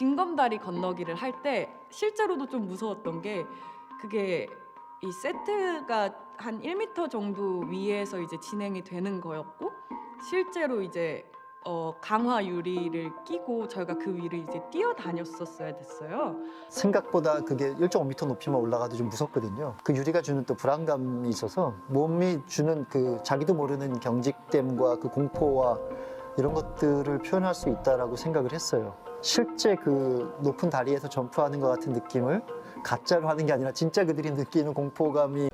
징검다리 건너기를 할 때 실제로도 좀 무서웠던 게 그게 이 세트가 한 1m 정도 위에서 이제 진행이 되는 거였고 실제로 이제 강화 유리를 끼고 저희가 그 위를 이제 뛰어다녔었어야 됐어요. 생각보다 그게 1.5m 높이만 올라가도 좀 무섭거든요. 그 유리가 주는 또 불안감이 있어서 몸이 주는 그 자기도 모르는 경직됨과 그 공포와 이런 것들을 표현할 수 있다라고 생각을 했어요. 실제 그 높은 다리에서 점프하는 것 같은 느낌을 가짜로 하는 게 아니라 진짜 그들이 느끼는 공포감이.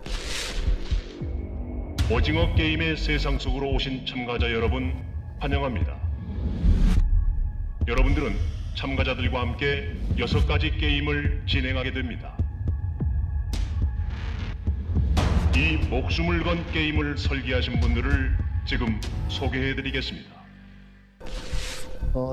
오징어 게임의 세상 속으로 오신 참가자 여러분 환영합니다. 여러분들은 참가자들과 함께 6가지 게임을 진행하게 됩니다. 이 목숨을 건 게임을 설계하신 분들을 지금 소개해드리겠습니다.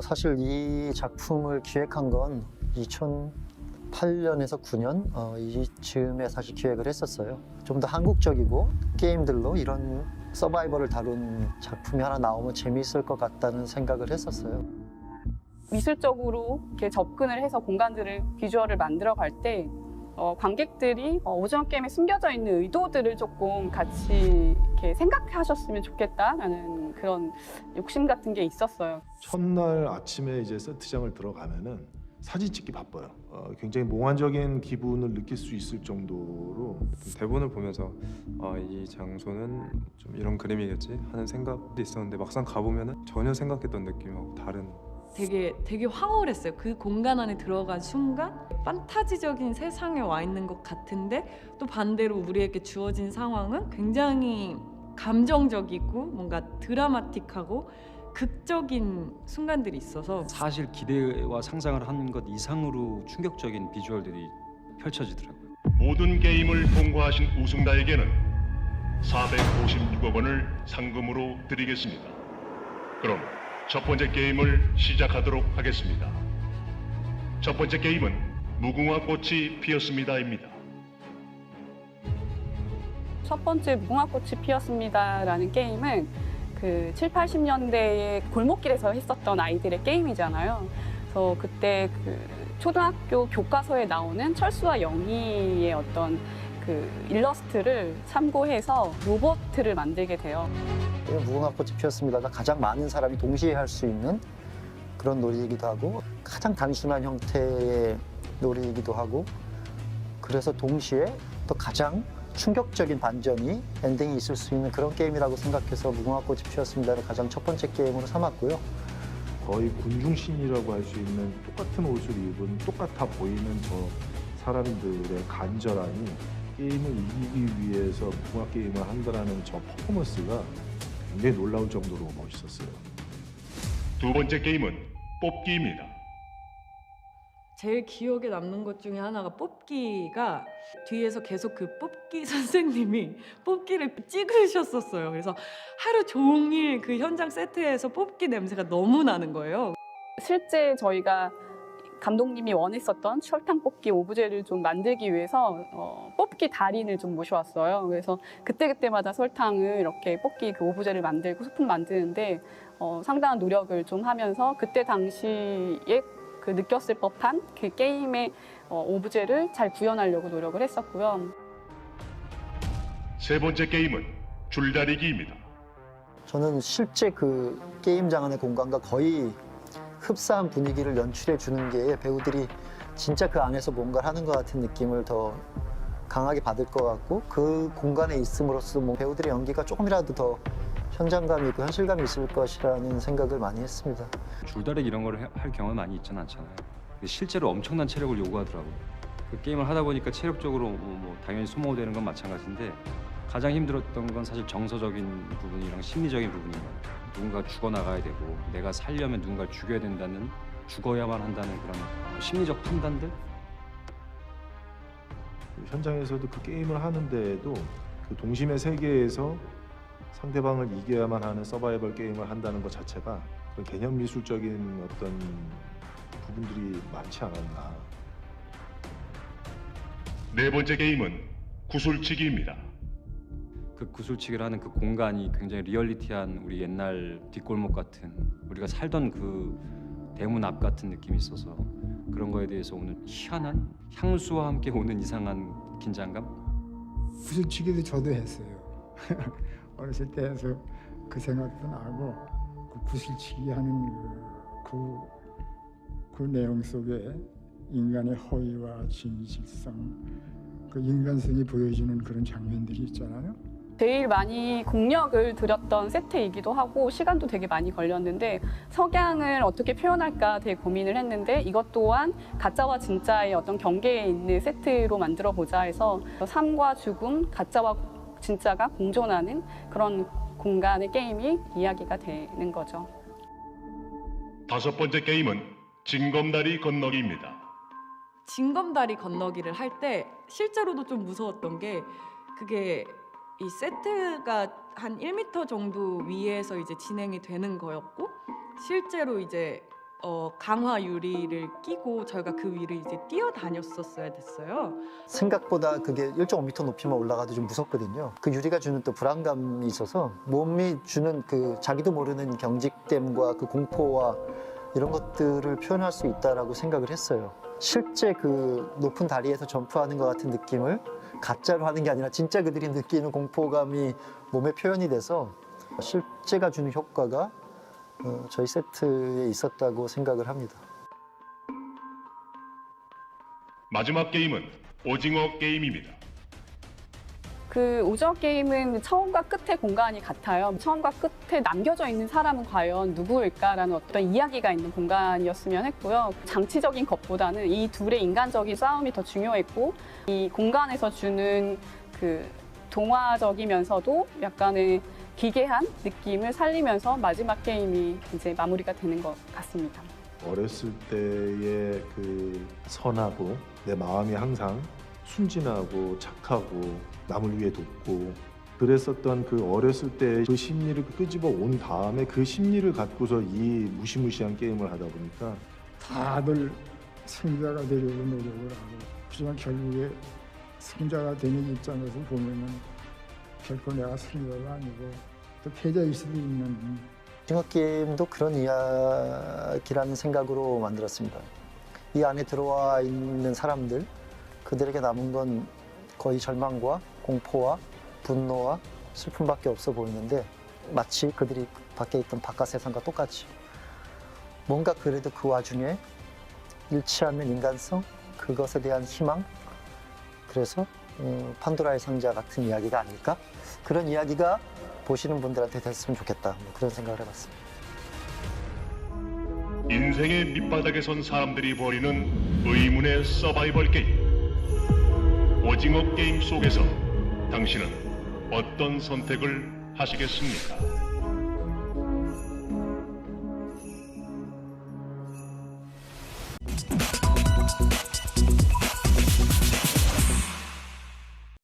사실 이 작품을 기획한 건 2008년에서 9년 이즈음에 사실 기획을 했었어요. 좀 더 한국적이고 게임들로 이런 서바이벌을 다룬 작품이 하나 나오면 재미있을 것 같다는 생각을 했었어요. 미술적으로 이렇게 접근을 해서 공간들을 비주얼을 만들어갈 때 관객들이 오징어 게임에 숨겨져 있는 의도들을 조금 같이 이렇게 생각하셨으면 좋겠다라는 그런 욕심 같은 게 있었어요. 첫날 아침에 이제 세트장을 들어가면은 사진 찍기 바빠요. 굉장히 몽환적인 기분을 느낄 수 있을 정도로 대본을 보면서 이 장소는 좀 이런 그림이겠지 하는 생각도 있었는데 막상 가보면은 전혀 생각했던 느낌하고 다른. 되게 황홀했어요. 그 공간 안에 들어간 순간 판타지적인 세상에 와 있는 것 같은데 또 반대로 우리에게 주어진 상황은 굉장히 감정적이고 뭔가 드라마틱하고 극적인 순간들이 있어서 사실 기대와 상상을 한 것 이상으로 충격적인 비주얼들이 펼쳐지더라고요. 모든 게임을 통과하신 우승자에게는 456억 원을 상금으로 드리겠습니다. 그럼 첫 번째 게임을 시작하도록 하겠습니다. 첫 번째 게임은 무궁화 꽃이 피었습니다입니다. 첫 번째 무궁화꽃이 피었습니다라는 게임은 그 7, 80년대에 골목길에서 했었던 아이들의 게임이잖아요. 그래서 그때 그 초등학교 교과서에 나오는 철수와 영희의 어떤 그 일러스트를 참고해서 로봇을 만들게 돼요. 무궁화꽃이 피었습니다가 가장 많은 사람이 동시에 할 수 있는 그런 놀이이기도 하고 가장 단순한 형태의 놀이이기도 하고 그래서 동시에 또 가장 충격적인 반전이 엔딩이 있을 수 있는 그런 게임이라고 생각해서 무궁화꽃이 피었습니다를 가장 첫 번째 게임으로 삼았고요. 거의 군중신이라고 할 수 있는 똑같은 옷을 입은 똑같아 보이는 저 사람들의 간절함이 게임을 이기기 위해서 무궁화 게임을 한다는 저 퍼포먼스가 굉장히 놀라울 정도로 멋있었어요. 두 번째 게임은 뽑기입니다. 제일 기억에 남는 것 중에 하나가 뽑기가 뒤에서 계속 그 뽑기 선생님이 뽑기를 찍으셨었어요. 그래서 하루 종일 그 현장 세트에서 뽑기 냄새가 너무 나는 거예요. 실제 저희가 감독님이 원했었던 설탕 뽑기 오브제를 좀 만들기 위해서 뽑기 달인을 좀 모셔왔어요. 그래서 그때그때마다 설탕을 이렇게 뽑기 그 오브제를 만들고 소품 만드는데 상당한 노력을 좀 하면서 그때 당시에 그 느꼈을 법한 그 게임의 오브제를 잘 구현하려고 노력을 했었고요. 세 번째 게임은 줄다리기입니다. 저는 실제 그 게임장 안의 공간과 거의 흡사한 분위기를 연출해 주는 게 배우들이 진짜 그 안에서 뭔가를 하는 것 같은 느낌을 더 강하게 받을 것 같고 그 공간에 있음으로써 뭐 배우들의 연기가 조금이라도 더 현장감이 있고 현실감이 있을 것이라는 생각을 많이 했습니다. 줄다리기 이런 걸 할 경험이 많이 있지는 않잖아요. 근데 실제로 엄청난 체력을 요구하더라고요. 그 게임을 하다 보니까 체력적으로 뭐 당연히 소모되는 건 마찬가지인데 가장 힘들었던 건 사실 정서적인 부분이랑 심리적인 부분인 것 같아요. 누군가 죽어나가야 되고 내가 살려면 누군가를 죽여야 된다는 죽어야만 한다는 그런 심리적 판단들? 현장에서도 그 게임을 하는데도 그 동심의 세계에서 상대방을 이겨야만 하는 서바이벌 게임을 한다는 것 자체가 그런 개념 미술적인 어떤 부분들이 많지 않았나. 네 번째 게임은 구슬치기입니다. 그 구슬치기를 하는 그 공간이 굉장히 리얼리티한 우리 옛날 뒷골목 같은 우리가 살던 그 대문 앞 같은 느낌이 있어서 그런 거에 대해서 오는 희한한 향수와 함께 오는 이상한 긴장감? 구슬치기도 저도 했어요. 어렸을 때 해서 그 생각도 나고 그 구슬치기 하는 그 내용 속에 인간의 허위와 진실성, 그 인간성이 보여주는 그런 장면들이 있잖아요. 제일 많이 공력을 들였던 세트이기도 하고 시간도 되게 많이 걸렸는데 석양을 어떻게 표현할까 되게 고민을 했는데 이것 또한 가짜와 진짜의 어떤 경계에 있는 세트로 만들어 보자 해서 삶과 죽음, 가짜와 진짜가 공존하는 그런 공간의 게임이 이야기가 되는 거죠. 5번째 게임은 징검다리 건너기입니다. 징검다리 건너기를 할 때 실제로도 좀 무서웠던 게 그게 이 세트가 한 1m 정도 위에서 이제 진행이 되는 거였고 실제로 이제 강화 유리를 끼고 저희가 그 위를 이제 뛰어다녔었어야 됐어요. 생각보다 그게 1.5m 높이만 올라가도 좀 무섭거든요. 그 유리가 주는 또 불안감이 있어서 몸이 주는 그 자기도 모르는 경직됨과 그 공포와 이런 것들을 표현할 수 있다라고 생각을 했어요. 실제 그 높은 다리에서 점프하는 것 같은 느낌을 가짜로 하는 게 아니라 진짜 그들이 느끼는 공포감이 몸에 표현이 돼서 실제가 주는 효과가 저희 세트에 있었다고 생각을 합니다. 마지막 게임은 오징어 게임입니다. 그 오징어 게임은 처음과 끝의 공간이 같아요. 처음과 끝에 남겨져 있는 사람은 과연 누구일까라는 어떤 이야기가 있는 공간이었으면 했고요. 장치적인 것보다는 이 둘의 인간적인 싸움이 더 중요했고 이 공간에서 주는 그 동화적이면서도 약간의 기괴한 느낌을 살리면서 마지막 게임이 이제 마무리가 되는 것 같습니다. 어렸을 때의 그 선하고 내 마음이 항상 순진하고 착하고 남을 위해 돕고 그랬었던 그 어렸을 때 그 심리를 끄집어 온 다음에 그 심리를 갖고서 이 무시무시한 게임을 하다 보니까 다들 승자가 되려고 노력을 하고 하지만 결국에 승자가 되는 입장에서 보면은 결코 내가 승자가 아니고 또 패자일 수도 있는 오징어 게임도 그런 이야기라는 생각으로 만들었습니다. 이 안에 들어와 있는 사람들, 그들에게 남은 건 거의 절망과 공포와 분노와 슬픔밖에 없어 보이는데 마치 그들이 밖에 있던 바깥 세상과 똑같이 뭔가 그래도 그 와중에 잃지 않는 인간성, 그것에 대한 희망, 그래서 판도라의 상자 같은 이야기가 아닐까? 그런 이야기가 보시는 분들한테 됐으면 좋겠다, 그런 생각을 해봤습니다. 인생의 밑바닥에 선 사람들이 벌이는 의문의 서바이벌 게임. 오징어 게임 속에서 당신은 어떤 선택을 하시겠습니까?